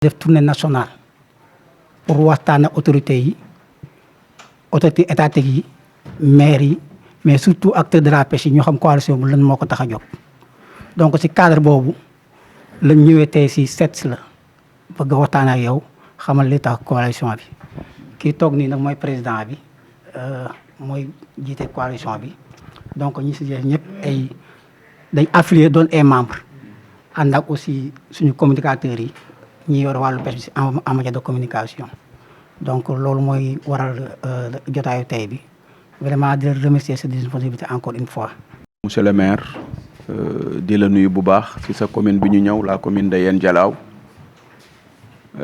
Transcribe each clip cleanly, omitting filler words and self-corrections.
def tournée nationale pour waxtaan ak autorités yi autorités étatiques yi maires yi mais surtout acteurs de la pêche yi ñu xam coalition bu lan moo ko tax a jóg. donc ci cadre boobu lañ ñëwee tey si seet la bëgg a waxtaan ak yow xamal li tax coalition bi kii toog nii nag mooy président bi mooy jiite coalition bi donc ñi si jeex ñëpp ay dañ affilié doon ay membres ànd ak aussi suñu communicateurs yi ñi yor wàllu pêche bi en matière de communication. donc loolu mooy waral jotaayu tey bi vraiment di la remercier sa disponibilité encore une fois. monsieur le maire di la nuyu bu baax ci sa commune bi ñu ñëw la commune de Yène Dialaw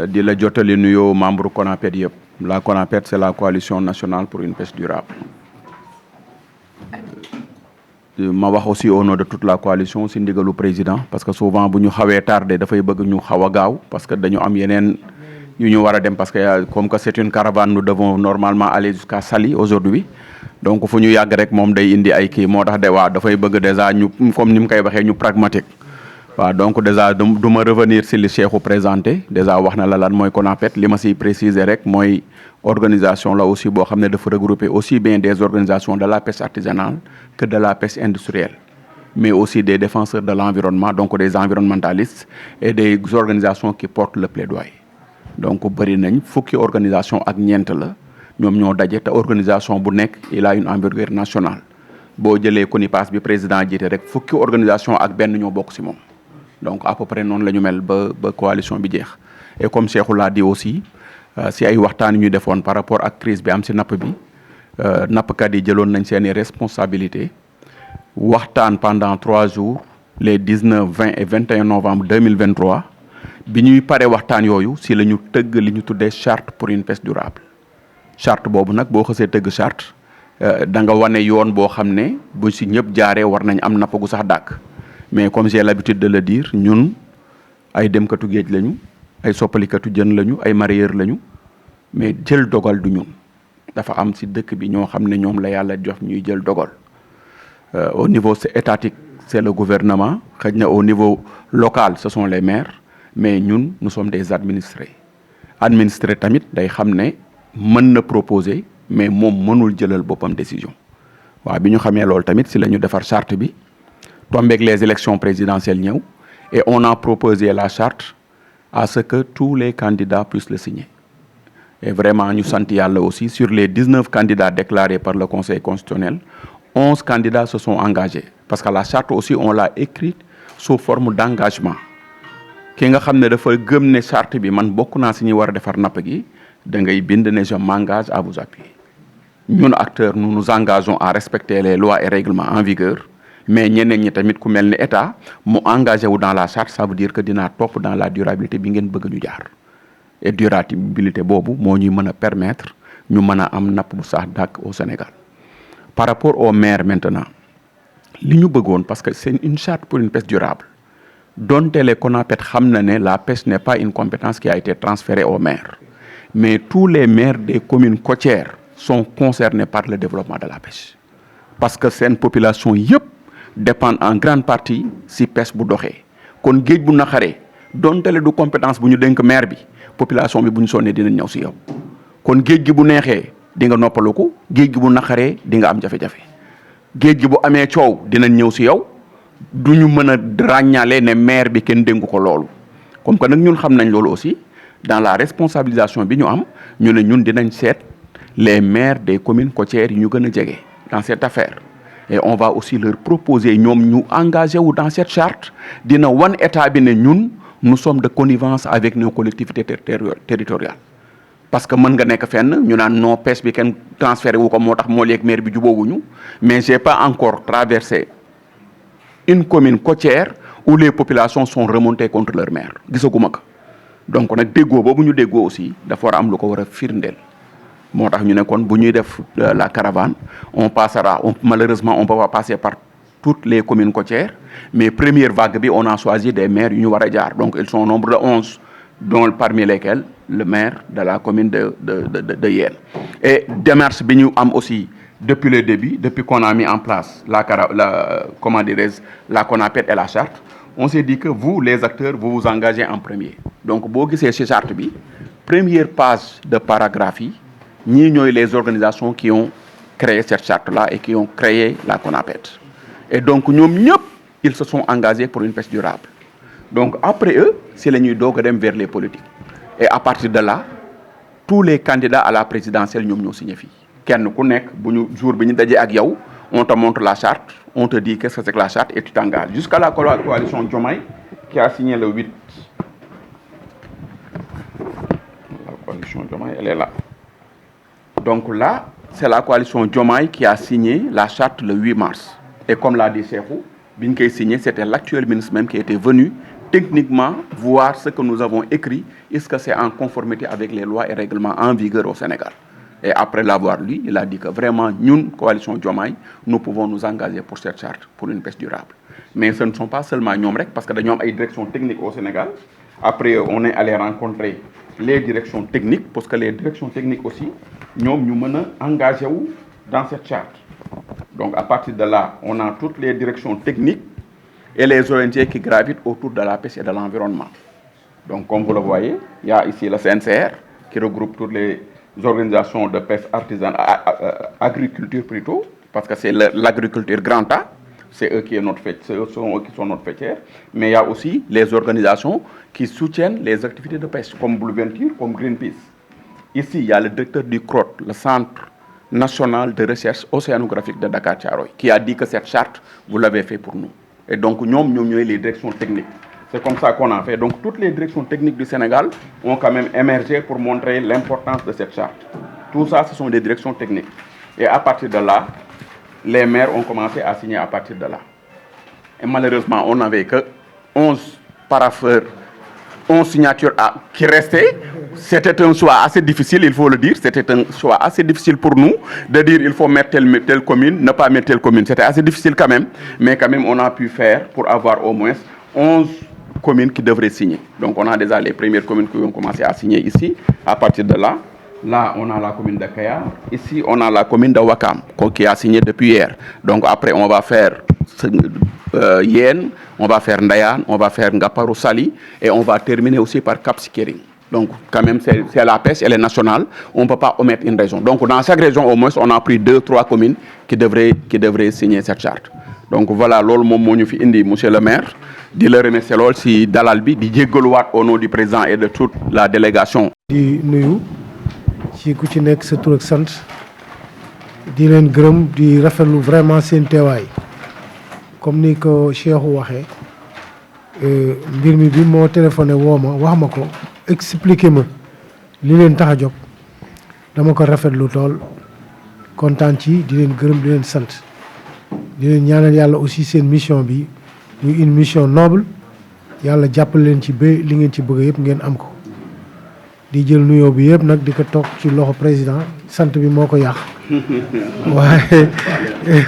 di la jotali nuyoo membre CONAPED yëpp. la CONAPED c'est la coalition nationale pour une pêche durable. ma wax aussi au nom de toute la coalition ci ndigalu président parce que souvent bu ñu xawee tardé dafay bëgg ñu xaw a gaaw parce que dañu am yeneen yu ñu war a dem parce que comme que c'est une caravane nous devons normalement aller jusqu'à Saly aujourd'hui donc fu ñu yàgg rek moom day indi ay kii moo tax de waaw dafay bëgg déjà ñu comme ni mu koy waxee ñu pragmatique waaw donc déjà du ma revenir ci li Cheikhou présenté déjà wax na la lan mooy CONAPED li ma ciy préciser rek mooy organisation la aussi boo xam ne dafa regrouper aussi bien des organisations de la pêche artisanale que de la pêche industrielle mais aussi des défenseurs de l'environnement donc des environnementalistes et des organisations qui portent le plaidoyer donc bëri nañ fukki organisation ak ñeent la ñoom ñoo daje te organisation bu nekk il a une envergure nationale boo jëlee CONIPAS bi président jiite rek fukki organisation ak benn ñoo bokk ci moom donc à peu près noonu la ñu mel ba coalition bi jeex et comme Cheikhou l'a dit aussi si ay waxtaan yu ñu defoon par rapport ak crise bi am ci napp bi nappkat yi jëloon nañ seeni responsabilité waxtaan pendant 3 jours les 19 20 et 21 novembre 2023 bi ñuy pare waxtaan yooyu si la ñu tëgg li ñu tuddee charte pour une pêche durable charte boobu nag boo xësee tëgg charte da nga wane yoon boo xam ne bu si ñëpp jaaree war nañ am napp gu sax dàkk mais comme j'ai l'habitude de le dire ñun ay demkatu géej lañu ay soppalikatu jën lañu ay mareyeur lañu mais jël dogal du ñun dafa am ci dëkk bi ñoo xam ne ñoom la yàlla jox ñuy jël dogal au niveau c'est étatique c'est le gouvernement xëy na au niveau local ce sont les maires mais ñun nous sommes des administrés tamit day xam ne mën na proposer mais moom mënul jëlal boppam décision waaw bi ñu xamee loolu tamit ci la ñu defar charte bi tombeeg les élections présidentielles ñëw et on a proposé la charte à ce que tous les candidats puissent le signer et vraiment ñu sant yàlla aussi sur les 19 candidats déclarés par le Conseil constitutionnel 11 candidats se sont engagés parce que la charte aussi on l'a écrite sous forme d'engagement ki nga xam ne dafa gëm ne charte bi man bokk naa ci ñi war a defar napp gi da ngay bind ne je m'engage à vous appuyer ñun acteurs nous nous engageons à respecter les lois et règlements en vigueur mais ñeneen ñi tamit ku mel ni état mu engagé wu dans la charte ça veut dire que dinaa topp dans la durabilité bi ngeen bëgg ñu jaar et durabilité boobu moo ñuy mën a permettre ñu mën a am napp bu sax dàkk au Sénégal par rapport aux maires maintenant li ñu bëggoon parce que c'est une charte pour une pêche durable donte les CONAPED xam na ne la pêche n'est pas une compétence qui a été transférée aux maires mais tous les maires des communes côtières sont concernés par le développement de la pêche parce que seen population yëpp dépendent en grande partie ci pêche bu doxee kon géej bu naqaree dontele du compétence bu ñu dénk maire bi population bi bu ñu sonnee dinañ ñëw ci yow kon géej gi bu neexee di nga noppaluku géej gi bu naqaree di nga am jafe-jafe géej gi bu amee coow dinañ ñëw ci yow du ñu mën a ràññaale ne maire bi kenn dénku ko loolu comme que nag ñun xam nañ loolu aussi dans la responsabilisation bi ñu am ñu ne ñun dinañ seet les maires des communes côtières yi ñu gën a jege dans cette affaire et on va aussi leur proposer ñoom ñu engagé wu dans cette charte dina wan état bi ne ñun nous sommes de connivence avec nos collectivités territoriales parce que mën nga nekk fenn ñu naan non pêche bi kenn transféré wu ko moo tax moo leeg maire bi jubóowuñu mais j'ai pas encore traversé une commune côtière où les populations sont remontées contre leur maire gisaguma ko donc nag déggoo boobu ñu déggoo aussi dafa war a am lu ko war a firndeel moo tax ñu ne kon bu ñuy def la caravane on passera malheureusement on peut pas passer par toutes les communes côtières mais première vague bi on a choisi des maires yu ñu war a jaar donc ils sont au nombre de 11 dont parmi lesquels le maire de la commune de Yène et démarche bi ñu am aussi depuis le début depuis qu'on a mis en place la CONAPED et la charte on s'est dit que vous, les acteurs, vous vous engagez en premier. Donc, boo gisee ci charte bi première page de paragraphe yi ñii ñooy les organisations qui ont créé cette charte-là et qui ont créé la CONAPED. Et donc, ñoom ñëpp ils se sont engagés pour une pêche durable. Donc, après eux, c'est la ñuy doog a dem vers les politiques. Et à partir de là, tous les candidats à la présidentielle ñoom ñoo signé fii. Kenn ku nekk bu ñu jour bi ñu dajee ak yow on te montre la charte, on te dit qu'est-ce que c'est que la charte et tu t'engages. Jusqu'à la coalition Diomaye qui a signé le 8. La coalition Diomaye, elle est là. Donc là, c'est la coalition Diomaye qui a signé la charte le 8 mars. Et comme l'a dit Cheikhou, bi ñu koy signé, c'était l'actuel ministre même qui était venu techniquement voir ce que nous avons écrit, est-ce que c'est en conformité avec les lois et règlements en vigueur au Sénégal. Et après l'avoir lu, il a dit que vraiment, nous, coalition Diomaye, nous pouvons nous engager pour cette charte, pour une pêche durable. Mais ce ne sont pas seulement nous, parce que nous avons une direction technique au Sénégal. Après, on est allé rencontrer les directions techniques, parce que les directions techniques aussi, nous nous engagés dans cette charte. Donc à partir de là, on a toutes les directions techniques et les ONG qui gravitent autour de la pêche et de l'environnement. Donc comme vous le voyez, il y a ici le CNCR qui regroupe toutes les organisations de pêche artisanale, agriculture plutôt, parce que c'est l'agriculture grand A, c'est eux qui sont notre fêtière. Mais il y a aussi les organisations qui soutiennent les activités de pêche, comme Blue Venture, comme Greenpeace. Ici, il y a le directeur du CROT, le Centre national de recherche océanographique de Dakar Thiaroye, qui a dit que cette charte, vous l'avez fait pour nous. Et donc, nous les directions techniques. C'est comme ça qu'on a fait. Donc, toutes les directions techniques du Sénégal ont quand même émergé pour montrer l'importance de cette charte. Tout ça, ce sont des directions techniques. Et à partir de là, les maires ont commencé à signer à partir de là. Et malheureusement, on n'avait que 11 parapheurs, 11 signatures qui restaient. C'était un choix assez difficile, il faut le dire. C'était un choix assez difficile pour nous de dire il faut mettre telle commune, ne pas mettre telle commune. C'était assez difficile quand même. Mais quand même, on a pu faire pour avoir au moins 11 communes qui devraient signer. Donc on a déjà les premières communes qui ont commencé à signer ici. À partir de là, on a la commune de Kayar. Ici, on a la commune de Wakam qui a signé depuis hier. Donc après, on va faire Yen, on va faire Ndayan, on va faire Ngaparou Sali et on va terminer aussi par Cap Skirring. Donc quand même, c'est la pêche, elle est nationale. On ne peut pas omettre une région. Donc dans chaque région, au moins, on a pris 2-3 communes qui devraient signer cette charte. Donc voilà, loolu moom moo ñu fi indi monsieur le maire di la remercier lool si dalal bi di jéggaluwaat au nom du président et de toute la délégation. di nuyu ci ku ci nekk sa tur ak sant di leen gërëm di rafetlu vraiment seen teewaay comme ni ko Cheikhou waxee mbir mi bi moo téléphoné woo ma wax ma ko expliqué ma li leen tax a jóg dama ko rafetlu tool kontaan ci di leen gërëm di leen sant. di leen ñaanal yàlla aussi seen mission bi ñu une mission noble yàlla jàppale leen ci ba li ngeen ci bëgg yëpp ngeen am ko di jël nuyoo bi yëpp nag di ko toog ci loxo président sant bi moo ko yàq waaye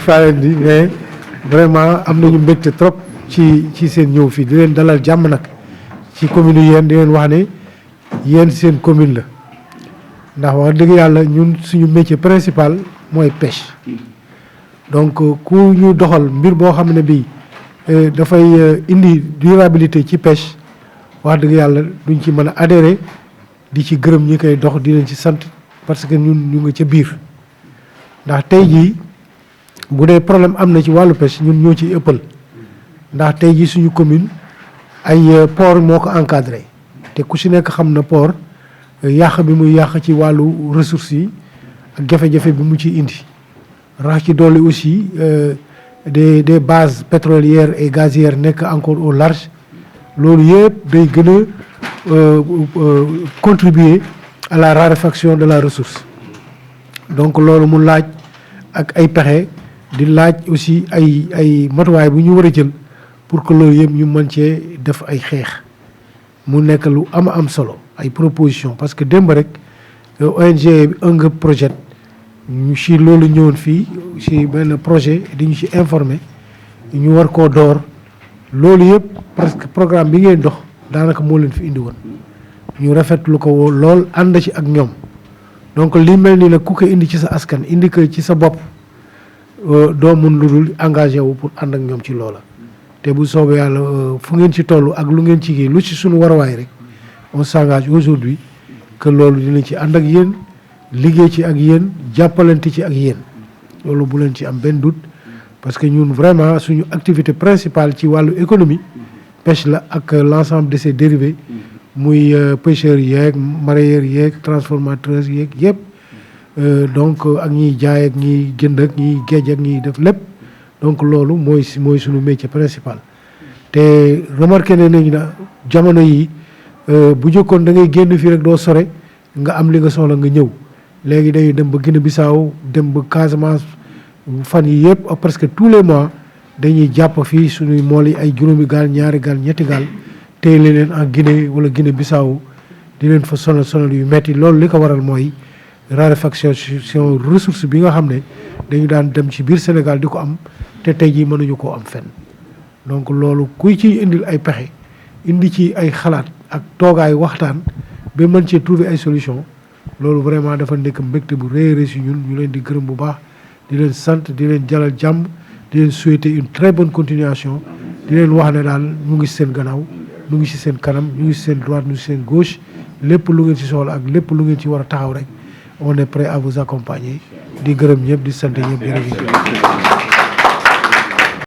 faaleen di mais vraiment am nañu mbégte trop ci seen ñëw fii di leen dalal jàmm nag ci commune yéen di leen wax ne yéen seen commune la ndax wax dëgg yàlla ñun suñu métier principal mooy pêche donc ku ñu doxal mbir boo xam ne bii dafay indi durabilité ci pêche wax dëgg yàlla duñ ci mën a adhérer di ci gërëm ñi koy dox di leen ci sant parce que ñun ñu nga ca biir ndax tey jii bu dee problème am na ci wàllu pêche ñun ñoo ciy ëppal ndax tey jii suñu commune ay port moo ko encadré te ku si nekk xam na port yàq bi muy yàq ci wàllu ressources yi ak jafe-jafe bi mu ci indi. rax ci dolli aussi des bases pétrolières et gazières nekk encore au large loolu yëpp day gën a contribuer à la raréfaction de la ressource donc loolu mu laaj ak ay pexe di laaj aussi ay matuwaay bu ñu war a jël pour que loolu yëpp ñu mën cee def ay xeex mu nekk lu am solo ay proposition parce que démb rek ONG un projet ñu si loolu ñëwoon fii si benn projet di ñu ci informé ñu war koo door loolu yëpp presque programme bi ngeen dox daanaka moo leen fi indi woon ñu rafetlu ko lool ànd ci ak ñoom donc li mel ni nag ku ko indi ci sa askan indi ko ci sa bopp doo mun lu dul engagé wu pour ànd ak ñoom ci loola te te bu soobee yàlla fu ngeen ci toll ak lu ngeen ci kii lu ci suñu warawaay rek on s'engage aujourd'hui que loolu dinañ ci ànd ak yéen liggéey ci ak yéen jàppalante ci ak yéen loolu bu leen ci am benn doute parce que ñun vraiment suñu activité principale ci wàllu économie pêche la ak l'ensemble de ses dérivés muy pêcheurs yeeg mareyeurs yeeg transformateurs yeeg yëpp donc ak ñiy jaay ak ñiy jënd ak ñiy géej ak ñiy def lépp donc loolu mooy suñu métier principal te remarqué ne nañ na jamono yi bu jëkkoon da ngay génn fii rek doo sore nga am li nga soxla nga ñëw léegi dañuy dem ba Guinée Bissau dem ba Casamance fan yi yëpp presque tous les mois dañuy jàpp fii suñuy mool yi ay juróomi gaal ñaari gaal ñetti gaal téye leen en Guinée wala Guinée Bissau di leen fa sonal yu metti loolu li ko waral mooy raréfaction ressource bi nga xam ne dañu daan dem ci biir Sénégal di ko am te tey jii mënuñu koo am fenn donc loolu kuy ciy indil ay pexe indi ci ay xalaat ak toogaay waxtaan ba mën cee trouver ay solution loolu vraiment dafa nekk mbégte bu rëy si ñun ñu leen di gërëm bu baax di leen sant di leen jalal jàmm di leen souhaiter une très bonne continuation di leen wax ne daal ñu ngi seen gannaaw ñu ngi si seen kanam ñu ngi si seen droite ñu ngi si seen gauche lépp lu ngeen ci soxla ak lépp lu ngeen ci war a taxaw rek on est prêt à vous accompagner di gërëm ñëpp di sant ñëpp jërëjëf